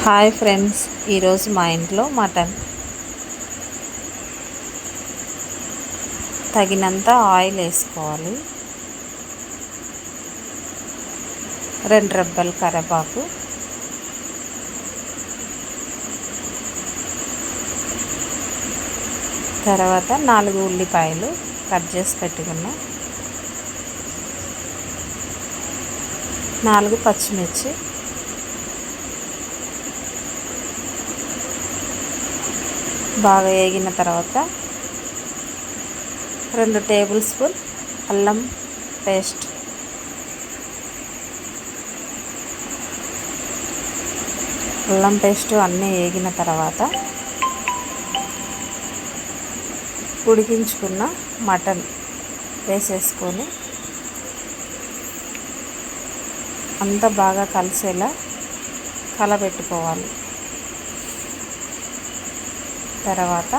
Hi friends, ఈరోజు మా ఇంట్లో మటన్. తగినంత ఆయిల్ వేసుకోవాలి. 2 రెబ్బల కరివేపాకు, తర్వాత 4 ఉల్లిపాయలు కట్ చేసి పెట్టుకున్న, 4 పచ్చిమిర్చి, బాగా వేగిన తర్వాత 2 టేబుల్ స్పూన్ అల్లం పేస్ట్, అన్నీ వేగిన తర్వాత ఉడికించుకున్న మటన్ వేసేసుకొని అంతా బాగా కలిసేలా కలబెట్టుకోవాలి. తర్వాత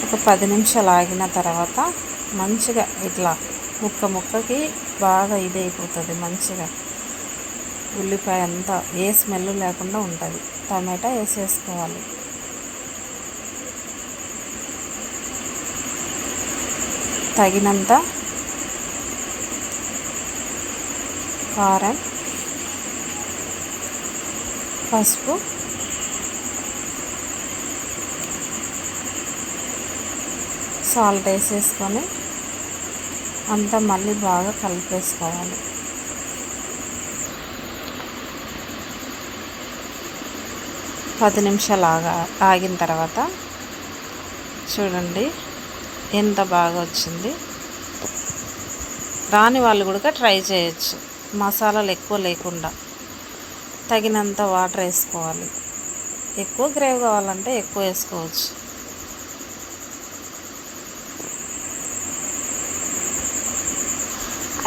ఒక 10 నిమిషాలు ఆగిన తర్వాత మంచిగా ఇట్లా ముక్కకి బాగా ఇదైపోతుంది. మంచిగా ఉల్లిపాయ అంతా ఏ స్మెల్ లేకుండా ఉంటుంది. టమాటా వేసేసుకోవాలి. తగినంత కారం, పసుపు, సాల్ట్ వేసేసుకొని అంతా మళ్ళీ బాగా కలిపేసుకోవాలి. పది నిమిషాలు ఆగిన తర్వాత చూడండి ఎంత బాగా వచ్చింది. రాని వాళ్ళు కూడా ట్రై చేయొచ్చు. మసాలాలు ఎక్కువ లేకుండా తగినంత వాటర్ వేసుకోవాలి. ఎక్కువ గ్రేవీ కావాలంటే ఎక్కువ వేసుకోవచ్చు.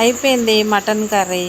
అయిపోయింది మటన్ కర్రీ.